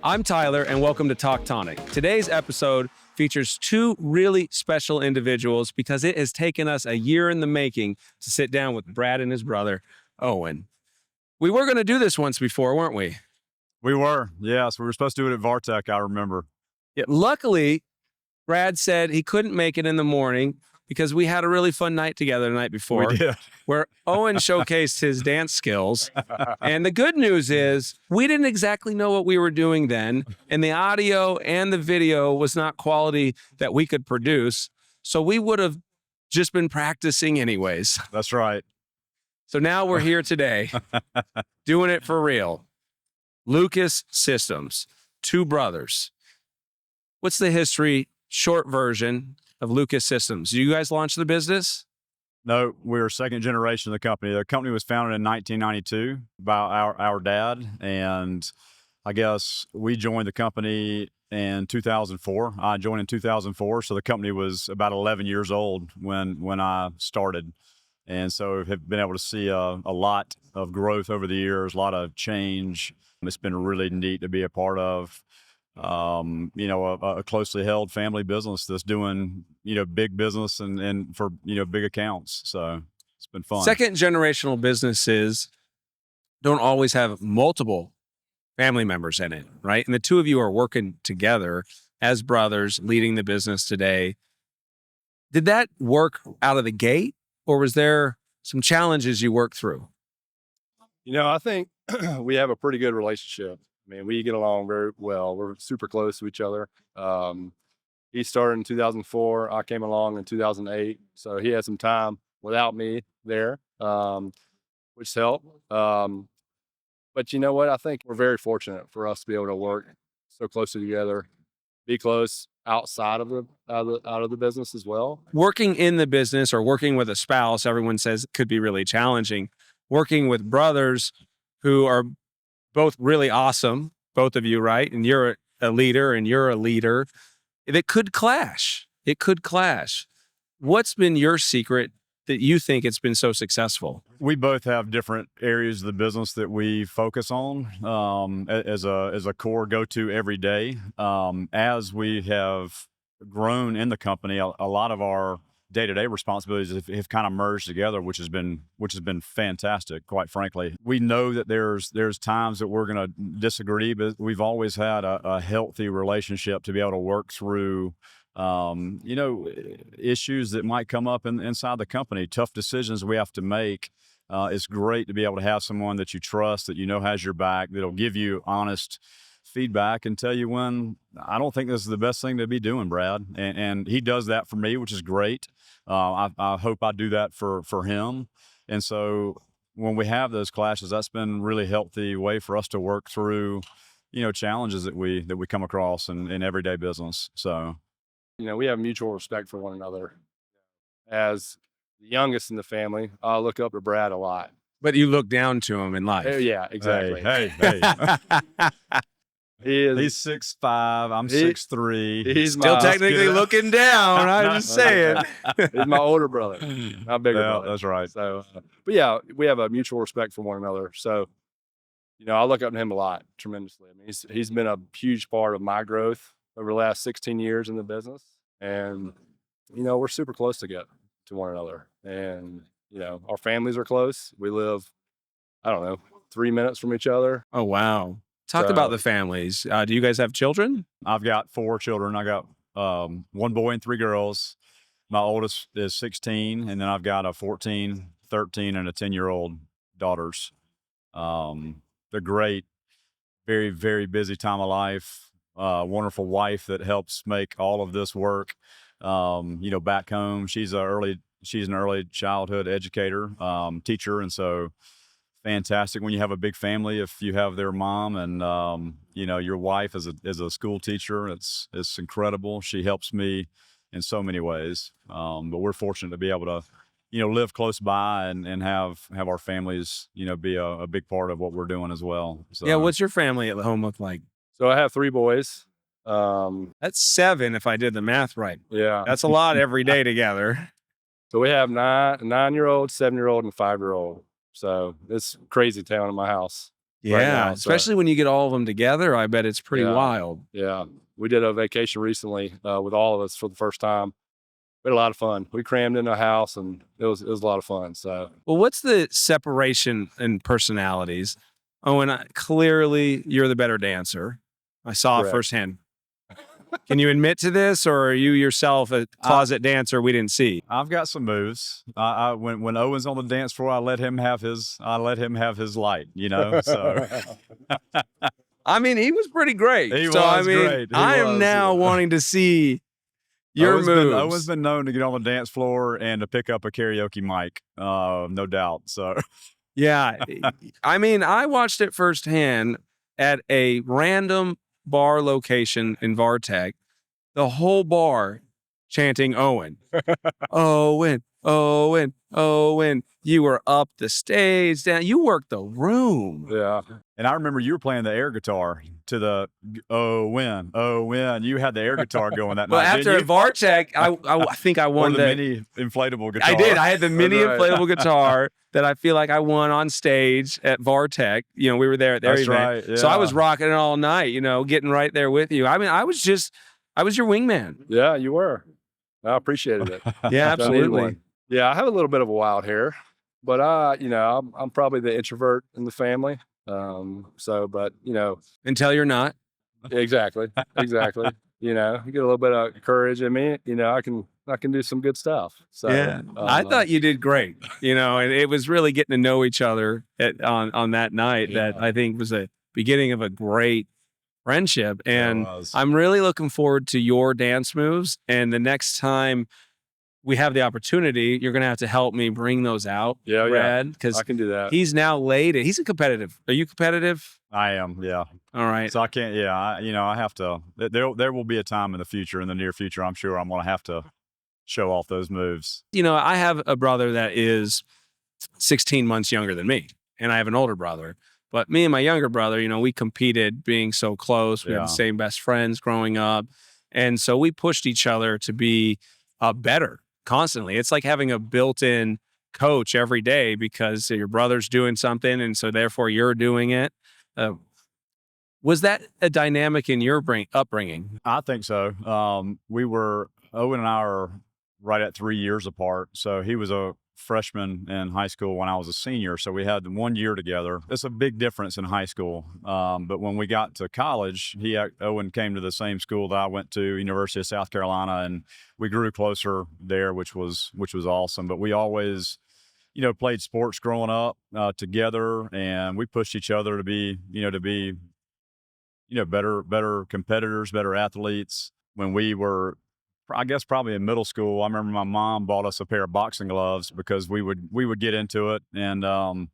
I'm Tyler, and welcome to Talk Tonic. Today's episode features two really special individuals because it has taken us a year in the making to sit down with Brad and his brother, Owen. We were going to do this once before, weren't we? We were, yes. We were supposed to do it at Vartech, I remember. Yeah, luckily, Brad said he couldn't make it in the morning because we had a really fun night together the night before. We did. Where Owen showcased his dance skills. And the good news is we didn't exactly know what we were doing then. And the audio and the video was not quality that we could produce. So we would have just been practicing anyways. That's right. So now we're here today doing it for real. Lucas Systems, two brothers. What's the history, short version of Lucas Systems? You guys launched the business? No, we're second generation of the company. The company was founded in 1992 by our dad, and I guess we joined the company in 2004. I joined in 2004, so the company was about 11 years old when I started. And so have been able to see a lot of growth over the years, a lot of change. It's been really neat to be a part of. A closely held family business that's doing, big business and for, big accounts. So it's been fun. Second generational businesses don't always have multiple family members in it, right? And the two of you are working together as brothers, leading the business today. Did that work out of the gate, or was there some challenges you worked through? I think we have a pretty good relationship. I mean, we get along very well. We're super close to each other. He started in 2004. I came along in 2008. So he had some time without me there, which helped. But you know what? I think we're very fortunate for us to be able to work so closely together, be close outside of the business as well. Working in the business or working with a spouse, everyone says could be really challenging. Working with brothers who are both really awesome, both of you, right? And you're a leader and you're a leader. It could clash. It could clash. What's been your secret that you think it's been so successful? We both have different areas of the business that we focus on as a core go-to every day. As we have grown in the company, a lot of our day-to-day responsibilities have kind of merged together, which has been fantastic, quite frankly. We know that there's times that we're going to disagree, but we've always had a healthy relationship to be able to work through issues that might come up inside the company, tough decisions we have to make. It's great to be able to have someone that you trust, that has your back, that'll give you honest feedback and tell you when I don't think this is the best thing to be doing, Brad. And he does that for me, which is great. I hope I do that for him. And so when we have those clashes, that's been a really healthy way for us to work through, challenges that we come across in everyday business. So, we have mutual respect for one another. As the youngest in the family, I look up to Brad a lot. But you look down to him in life. Yeah, exactly. Hey. He's 6'5", I'm 6'3". He's still technically looking down. I'm just saying. He's my older brother, my bigger brother. That's right. So, but yeah, we have a mutual respect for one another. So, I look up to him a lot, tremendously. I mean, he's been a huge part of my growth over the last 16 years in the business. And, we're super close to one another. And, our families are close. We live, 3 minutes from each other. Oh, wow. Talk about the families. Do you guys have children? I've got 4 children. I got 1 boy and 3 girls. My oldest is 16, and then I've got a 14, 13, and a 10-year-old daughters. They're great. Very, very busy time of life. Wonderful wife that helps make all of this work. Back home, she's an early childhood educator, teacher, and so fantastic when you have a big family. If you have their mom and your wife is a school teacher, it's incredible. She helps me in so many ways. But we're fortunate to be able to live close by and have our families be a big part of what we're doing as well. So, yeah, what's your family at home look like? So I have 3 boys. That's 7 if I did the math right. Yeah, that's a lot every day together. So we have 9-year-old, 7-year-old, and 5-year-old. So it's crazy town in my house. Yeah, now, so- especially when you get all of them together, I bet it's pretty Yeah. wild. Yeah. We did a vacation recently with all of us for the first time. We had a lot of fun. We crammed in a house and it was a lot of fun. So Well, what's the separation in personalities? Owen, clearly you're the better dancer. I saw it Correct. firsthand. Can you admit to this, or are you yourself a closet dancer we didn't see? I've got some moves. When Owen's on the dance floor, I let him have his light, you know. So I mean, he was pretty great. He so I was mean, great. He I am was. now wanting to see your moves. Owen's been known to get on the dance floor and to pick up a karaoke mic, no doubt. So Yeah. I mean, I watched it firsthand at a random bar location in Vartech. The whole bar chanting Owen. Owen, Owen, Owen. You were up the stage, down. You worked the room. yeah. And I remember you were playing the air guitar to the Owen. You had the air guitar going that Well, night. after didn't you? Vartech, I think I Or won the mini inflatable guitar. I did. I had the mini right. inflatable guitar that I feel like I won on stage at Vartech. You know, we were there at their That's event. right, So I was yeah. rocking it all night, you know, getting right there with you. I mean, I was your wingman. Yeah, you were. I appreciated it. Yeah, So I needed absolutely. one. Yeah, I have a little bit of a wild hair, but I'm probably the introvert in the family. But Until you're not. exactly. You get a little bit of courage in me. I can do some good stuff. So Yeah. I thought you did great, and it was really getting to know each other on that night that I think was a beginning of a great friendship. And was. I'm really looking forward to your dance moves. And the next time we have the opportunity, you're going to have to help me bring those out, Yeah, Brad, because I can do that. he's now laid it. He's a competitive. Are you competitive? I am, yeah. All right. So I can't, yeah. I have to. There will be a time in the near future. I'm sure I'm going to have to show off those moves. I have a brother that is 16 months younger than me, and I have an older brother. But me and my younger brother, we competed being so close. We had Yeah. the same best friends growing up. And so we pushed each other to be better constantly. It's like having a built-in coach every day because your brother's doing something, and so therefore you're doing it. Was that a dynamic in your upbringing? I think so. Owen and I are right at 3 years apart. So he was a freshman in high school when I was a senior. So we had 1 year together. It's a big difference in high school. But when we got to college, Owen came to the same school that I went to, University of South Carolina, and we grew closer there, which was awesome. But we always, played sports growing up together, and we pushed each other to be better competitors, better athletes. When we were, I guess, probably in middle school, I remember my mom bought us a pair of boxing gloves because we would get into it, and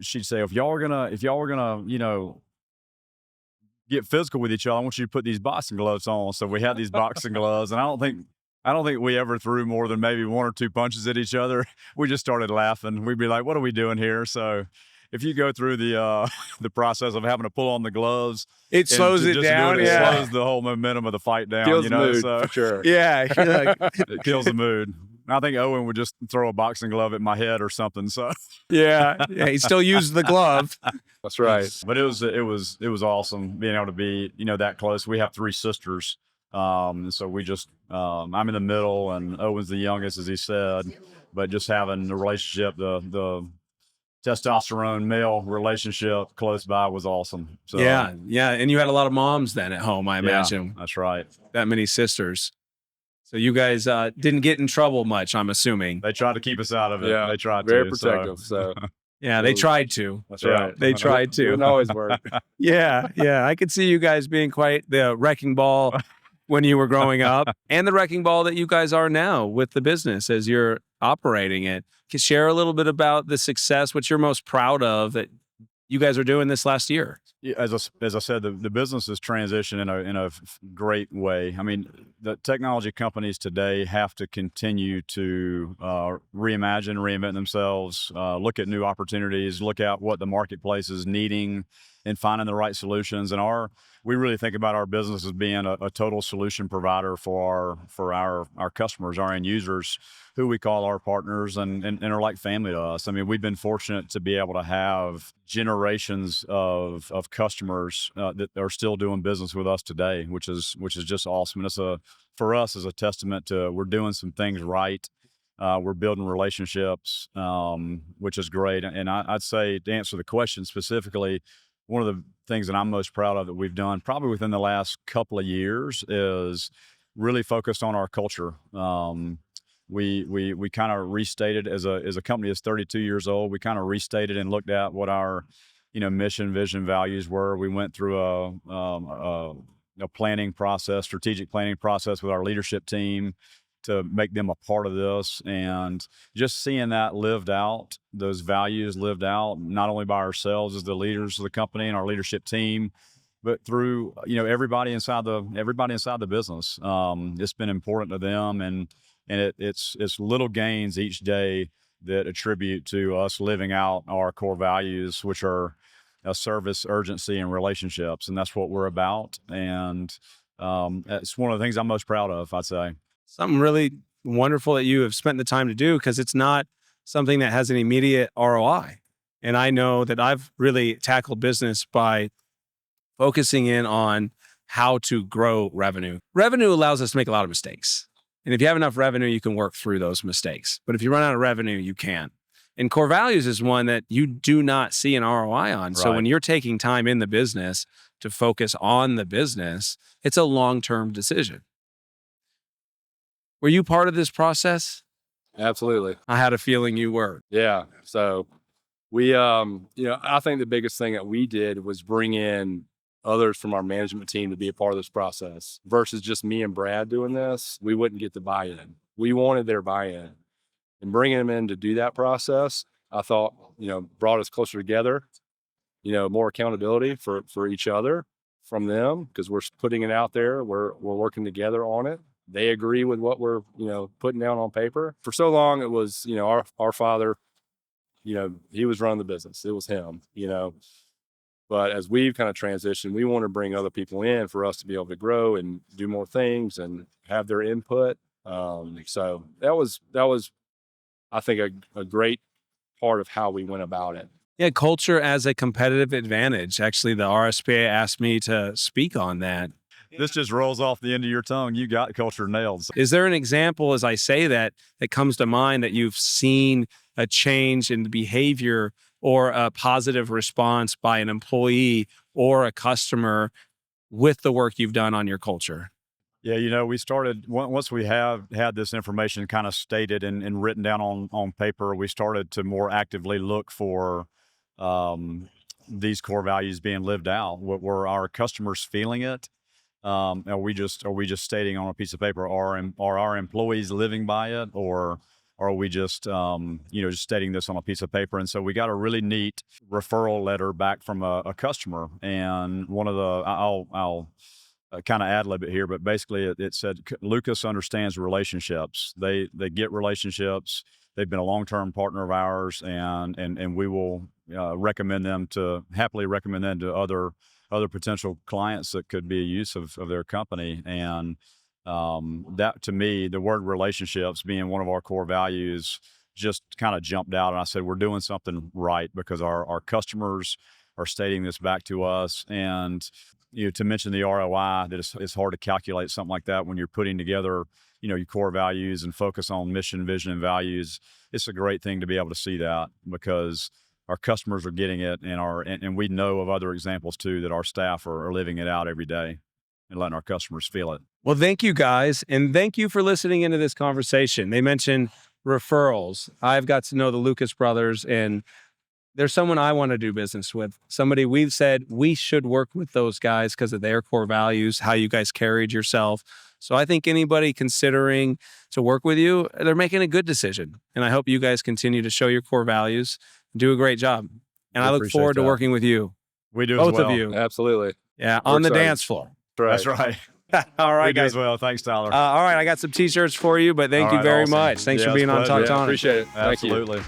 she'd say, if y'all were gonna get physical with each other, I want you to put these boxing gloves on. So we had these boxing gloves, and I don't think we ever threw more than maybe 1 or 2 punches at each other. We just started laughing. We'd be like, "What are we doing here?" So if you go through the process of having to pull on the gloves, It and slows to it just do down. it Yeah. slows the whole momentum of the fight down. Kills the mood, so for sure. Yeah. You're like, it kills the mood. I think Owen would just throw a boxing glove at my head or something. So, yeah. He still used the glove. That's right. but it was awesome being able to be that close. We have 3 sisters, so we just I'm in the middle and Owen's the youngest, as he said. But just having the relationship, the testosterone male relationship close by was awesome. So Yeah. And you had a lot of moms then at home, I imagine. that's right. That many sisters. So you guys didn't get in trouble much, I'm assuming. They tried to keep us out of it. Yeah, They tried very to. so- protective. So Yeah, they tried to. that's Yeah. right. They tried to. Didn't always work. Yeah. I could see you guys being quite the wrecking ball when you were growing up, and the wrecking ball that you guys are now with the business as you're operating it. Can you share a little bit about the success, what you're most proud of that you guys are doing this last year? Yeah, as I said, the business has transitioned in a great way. I mean, the technology companies today have to continue to reinvent themselves, look at new opportunities, look at what the marketplace is needing, and finding the right solutions. And we really think about our business as being a total solution provider for our customers, our end users, who we call our partners and are like family to us. I mean, we've been fortunate to be able to have generations of customers that are still doing business with us today, which is just awesome. And for us is a testament to we're doing some things right. We're building relationships, which is great. And I'd say, to answer the question specifically, one of the things that I'm most proud of that we've done probably within the last couple of years is really focused on our culture. We kind of restated as a company that's 32 years old. We kind of restated and looked at what our mission, vision, values were. We went through a planning process, strategic planning process with our leadership team to make them a part of this, and just seeing that lived out, those values lived out, not only by ourselves as the leaders of the company and our leadership team, but through everybody inside the business. It's been important to them, and it's little gains each day that attribute to us living out our core values, which are service, urgency, and relationships, and that's what we're about. And it's one of the things I'm most proud of, I'd say. Something really wonderful that you have spent the time to do, because it's not something that has an immediate ROI. And I know that I've really tackled business by focusing in on how to grow revenue. Revenue allows us to make a lot of mistakes. And if you have enough revenue, you can work through those mistakes. But if you run out of revenue, you can't. And core values is one that you do not see an ROI on. Right. So when you're taking time in the business to focus on the business, it's a long-term decision. Were you part of this process? Absolutely. I had a feeling you were. Yeah. So we, I think the biggest thing that we did was bring in others from our management team to be a part of this process versus just me and Brad doing this. We wouldn't get the buy-in. We wanted their buy-in, and bringing them in to do that process, I thought, brought us closer together, more accountability for each other from them, because we're putting it out there. We're working together on it. They agree with what we're, putting down on paper. For so long, it was, our father, he was running the business. It was him, But as we've kind of transitioned, we want to bring other people in for us to be able to grow and do more things and have their input. So that was, I think, a great part of how we went about it. Yeah, culture as a competitive advantage. Actually, the RSPA asked me to speak on that. This just rolls off the end of your tongue. You got culture nailed. Is there an example, as I say that comes to mind, that you've seen a change in the behavior or a positive response by an employee or a customer with the work you've done on your culture? Yeah, we started, once we have had this information kind of stated and written down on paper, we started to more actively look for these core values being lived out. Were our customers feeling it? Are we just stating on a piece of paper? Are our employees living by it, or are we just just stating this on a piece of paper? And so we got a really neat referral letter back from a customer, and one of the I'll kind of ad lib it here, but basically it said Lucas understands relationships. They get relationships. They've been a long-term partner of ours, and we will happily recommend them to other potential clients that could be a use of their company. And that, to me, the word relationships being one of our core values just kind of jumped out. And I said, we're doing something right, because our customers are stating this back to us. And to mention the ROI, that it's hard to calculate something like that when you're putting together your core values and focus on mission, vision, and values. It's a great thing to be able to see that, because our customers are getting it, and we know of other examples too that our staff are living it out every day and letting our customers feel it. Well, thank you guys, and thank you for listening into this conversation. They mentioned referrals. I've got to know the Lucas brothers, and there's someone I want to do business with. Somebody we've said we should work with those guys because of their core values, how you guys carried yourself. So I think anybody considering to work with you, they're making a good decision. And I hope you guys continue to show your core values and do a great job. And I look forward to working with you. We do both as well. of you. Absolutely. Yeah, on the dance floor. That's right. All right, we do guys. as well. Thanks, Tyler. All right, I got some t-shirts for you, but thank you very much. Thanks for being on Talk Tonic. Appreciate it. Thank you. Absolutely.